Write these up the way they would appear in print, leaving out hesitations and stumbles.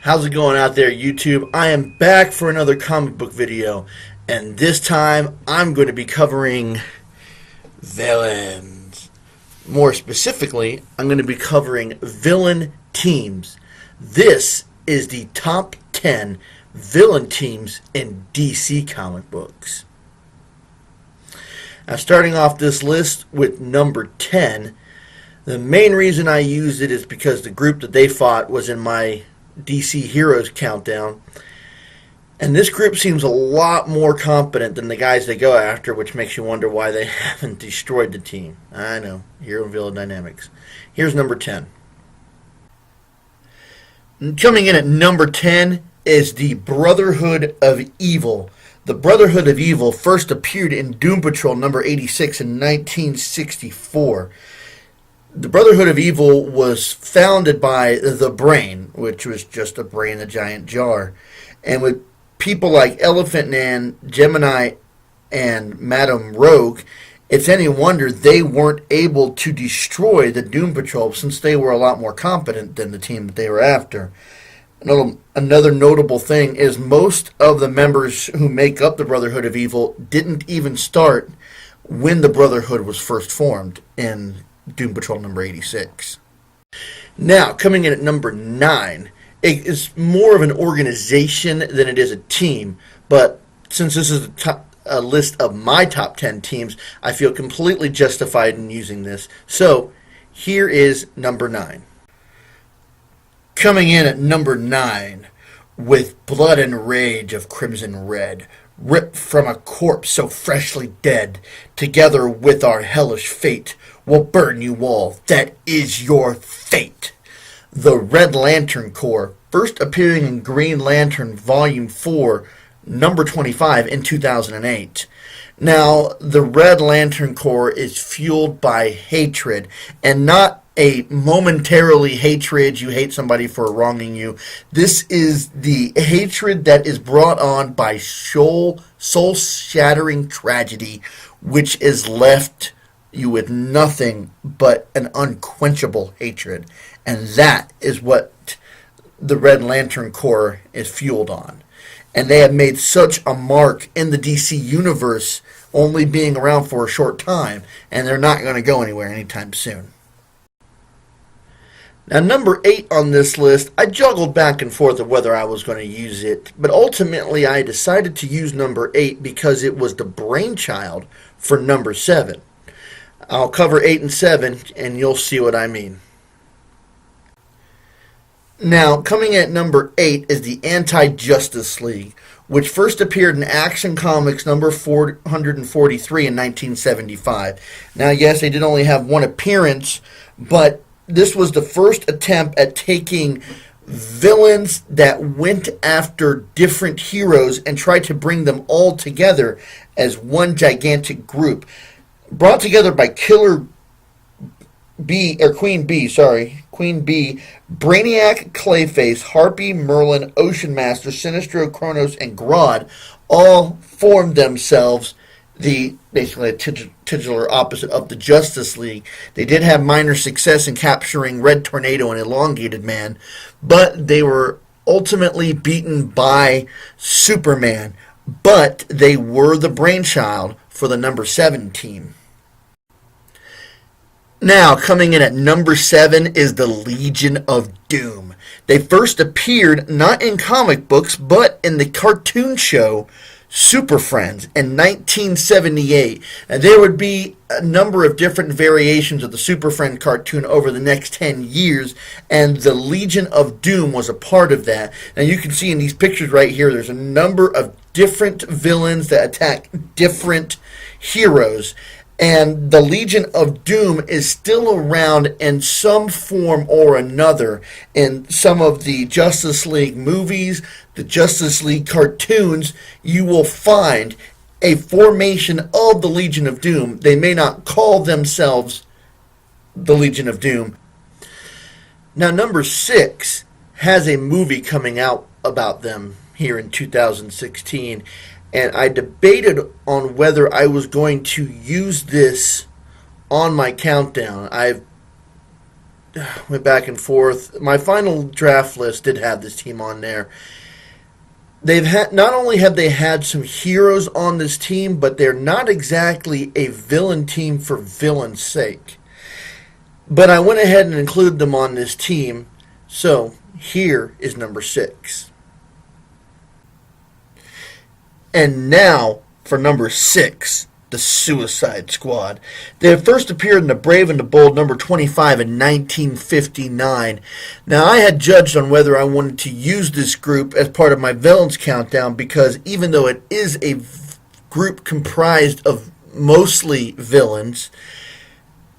How's it going out there, YouTube? I am back for another comic book video, and this time I'm going to be covering villains. More specifically, I'm going to be covering villain teams. This is the top 10 villain teams in DC comic books. Now, starting off this list with number 10, the main reason I used it is because the group that they fought was in my DC Heroes countdown, and this group seems a lot more competent than the guys they go after, which makes you wonder why they haven't destroyed the team. I know, hero and villain dynamics. Here's number 10. Coming in at number 10 is the Brotherhood of Evil. The Brotherhood of Evil first appeared in Doom Patrol number 86 in 1964. The Brotherhood of Evil was founded by the Brain, which was just a brain in a giant jar. And with people like Elephant Man, Gemini, and Madame Rogue, it's any wonder they weren't able to destroy the Doom Patrol since they were a lot more competent than the team that they were after. Another notable thing is most of the members who make up the Brotherhood of Evil didn't even start when the Brotherhood was first formed in Doom Patrol number 86. Now, coming in at number 9, it is more of an organization than it is a team, but since this is a list of my top 10 teams, I feel completely justified in using this. So, here is number 9. Coming in at number 9, with blood and rage of crimson red, ripped from a corpse so freshly dead, together with our hellish fate, we'll burn you all. That is your fate. The Red Lantern Corps, first appearing in Green Lantern Volume 4, number 25 in 2008. Now, the Red Lantern Corps is fueled by hatred, and not a momentarily hatred, you hate somebody for wronging you. This is the hatred that is brought on by soul-shattering tragedy, which is left you with nothing but an unquenchable hatred. And that is what the Red Lantern Corps is fueled on. And they have made such a mark in the DC universe, only being around for a short time, and they're not going to go anywhere anytime soon. Now, number 8 on this list, I juggled back and forth of whether I was going to use it, but ultimately I decided to use number 8 because it was the brainchild for number 7. I'll cover 8 and 7, and you'll see what I mean. Now, coming at number 8 is the Anti-Justice League, which first appeared in Action Comics number 443 in 1975. Now, yes, they did only have one appearance, but this was the first attempt at taking villains that went after different heroes and tried to bring them all together as one gigantic group. Brought together by Queen Bee, Brainiac, Clayface, Harpy, Merlin, Ocean Master, Sinestro, Kronos, and Grodd all formed themselves basically a titular opposite of the Justice League. They did have minor success in capturing Red Tornado and Elongated Man, but they were ultimately beaten by Superman. But they were the brainchild for the number 7 team. Now, coming in at number 7 is the Legion of Doom. They first appeared not in comic books, but in the cartoon show Super Friends in 1978. And there would be a number of different variations of the Super Friend cartoon over the next 10 years, and the Legion of Doom was a part of that. Now, you can see in these pictures right here, there's a number of different villains that attack different heroes. And the Legion of Doom is still around in some form or another in some of the Justice League movies, the Justice League cartoons. You will find a formation of the Legion of Doom. They may not call themselves the Legion of Doom. Now, number 6 has a movie coming out about them here in 2016. And I debated on whether I was going to use this on my countdown. I've went back and forth. My final draft list did have this team on there. They've had not only have they had some heroes on this team, but they're not exactly a villain team for villain's sake. But I went ahead and included them on this team. So here is number 6. And now for number 6, the Suicide Squad. They had first appeared in The Brave and the Bold number 25 in 1959. Now, I had judged on whether I wanted to use this group as part of my villains countdown because even though it is a group comprised of mostly villains,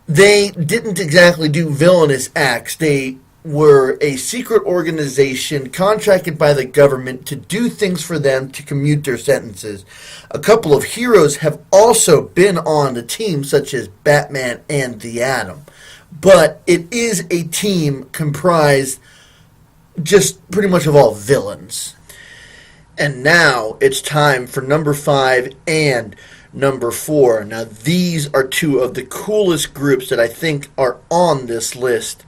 they didn't exactly do villainous acts. They were a secret organization contracted by the government to do things for them to commute their sentences. A couple of heroes have also been on the team, such as Batman and the Atom. But it is a team comprised just pretty much of all villains. And now it's time for number 5 and number 4. Now these are two of the coolest groups that I think are on this list.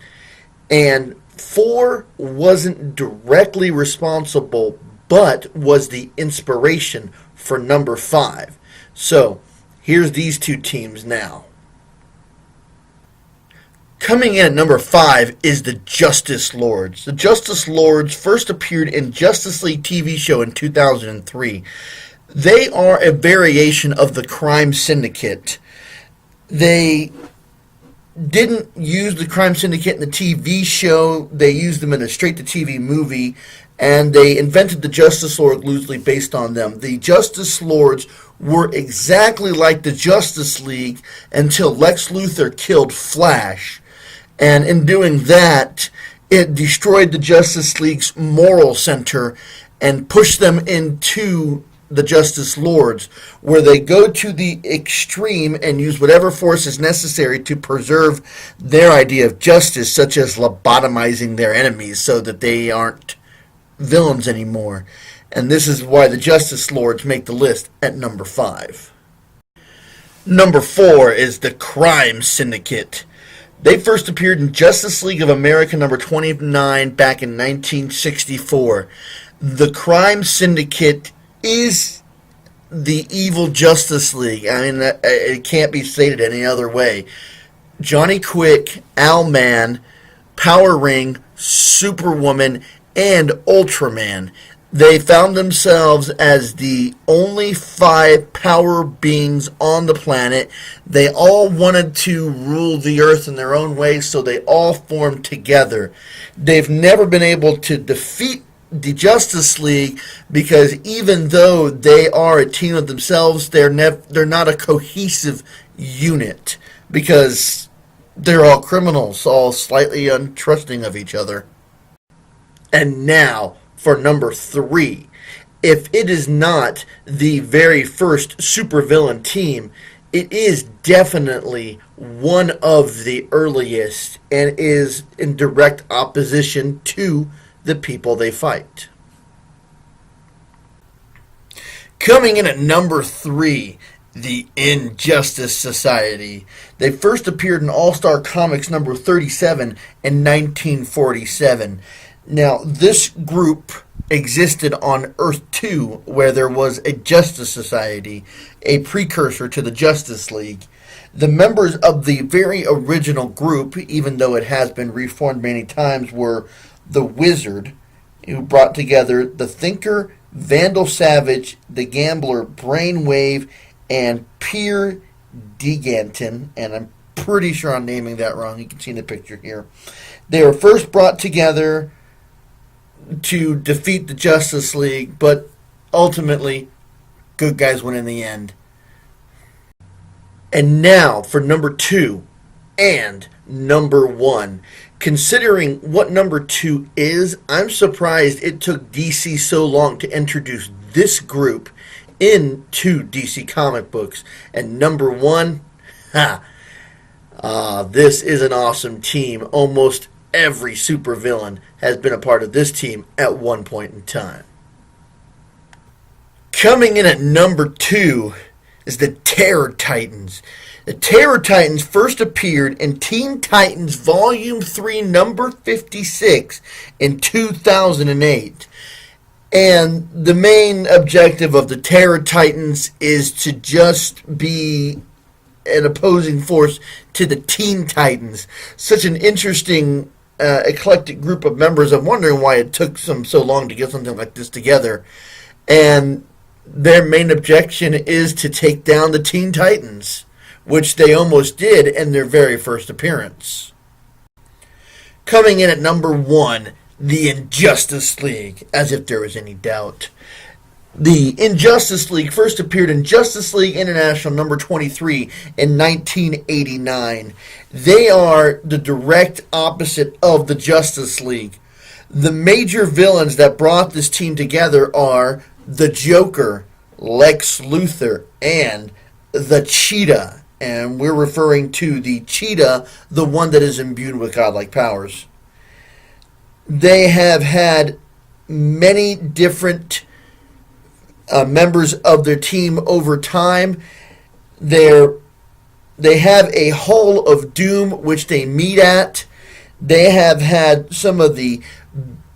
And 4 wasn't directly responsible, but was the inspiration for number 5. So, here's these two teams now. Coming in at number 5 is the Justice Lords. The Justice Lords first appeared in Justice League TV show in 2003. They are a variation of the Crime Syndicate. They didn't use the Crime Syndicate in the TV show. They used them in a straight-to-TV movie, and they invented the Justice Lord loosely based on them. The Justice Lords were exactly like the Justice League until Lex Luthor killed Flash, and in doing that, it destroyed the Justice League's moral center and pushed them into the Justice Lords, where they go to the extreme and use whatever force is necessary to preserve their idea of justice, such as lobotomizing their enemies so that they aren't villains anymore. And this is why the Justice Lords make the list at number 5. Number 4 is the Crime Syndicate. They first appeared in Justice League of America number 29 back in 1964. The Crime Syndicate is the evil Justice League. I mean, it can't be stated any other way. Johnny Quick, Owlman, Power Ring, Superwoman, and Ultraman. They found themselves as the only 5 power beings on the planet. They all wanted to rule the earth in their own way, so they all formed together. They've never been able to defeat the Justice League because even though they are a team of themselves, they're not a cohesive unit because they're all criminals, all slightly untrusting of each other. And now for number 3. If it is not the very first supervillain team, it is definitely one of the earliest and is in direct opposition to the people they fight. Coming in at number 3, the Injustice Society. They first appeared in All-Star Comics number 37 in 1947. Now, this group existed on Earth 2, where there was a Justice Society, a precursor to the Justice League. The members of the very original group, even though it has been reformed many times, were the Wizard, who brought together the Thinker, Vandal Savage, the Gambler, Brainwave, and Peer Deganton, and I'm pretty sure I'm naming that wrong. You can see in the picture here. They were first brought together to defeat the Justice League, but ultimately, good guys win in the end. And now for number 2 and number 1. Considering what number 2 is, I'm surprised it took DC so long to introduce this group into DC comic books. And number 1, this is an awesome team. Almost every supervillain has been a part of this team at one point in time. Coming in at number 2 is the Terror Titans. The Terror Titans first appeared in Teen Titans Volume 3, number 56 in 2008. And the main objective of the Terror Titans is to just be an opposing force to the Teen Titans. Such an interesting, eclectic group of members. I'm wondering why it took them so long to get something like this together. And their main objection is to take down the Teen Titans, which they almost did in their very first appearance. Coming in at number 1, the Injustice League, as if there was any doubt. The Injustice League first appeared in Justice League International number 23 in 1989. They are the direct opposite of the Justice League. The major villains that brought this team together are the Joker, Lex Luthor, and the Cheetah. And we're referring to the Cheetah, the one that is imbued with godlike powers. They have had many different members of their team over time. They have a Hall of Doom, which they meet at. They have had some of the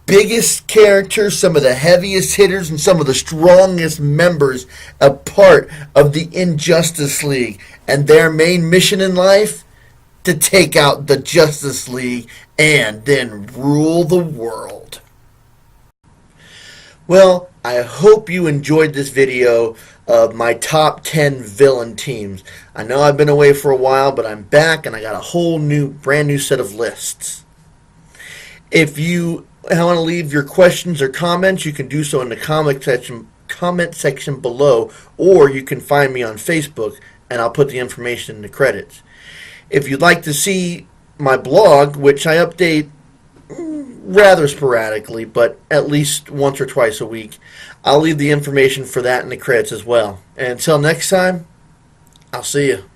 biggest characters, some of the heaviest hitters, and some of the strongest members a part of the Injustice League. And their main mission in life? To take out the Justice League and then rule the world. Well, I hope you enjoyed this video of my top 10 villain teams. I know I've been away for a while, but I'm back and I got a whole brand new set of lists. If you want to leave your questions or comments, you can do so in the comment section below, or you can find me on Facebook and I'll put the information in the credits. If you'd like to see my blog, which I update rather sporadically, but at least once or twice a week, I'll leave the information for that in the credits as well. And until next time, I'll see you.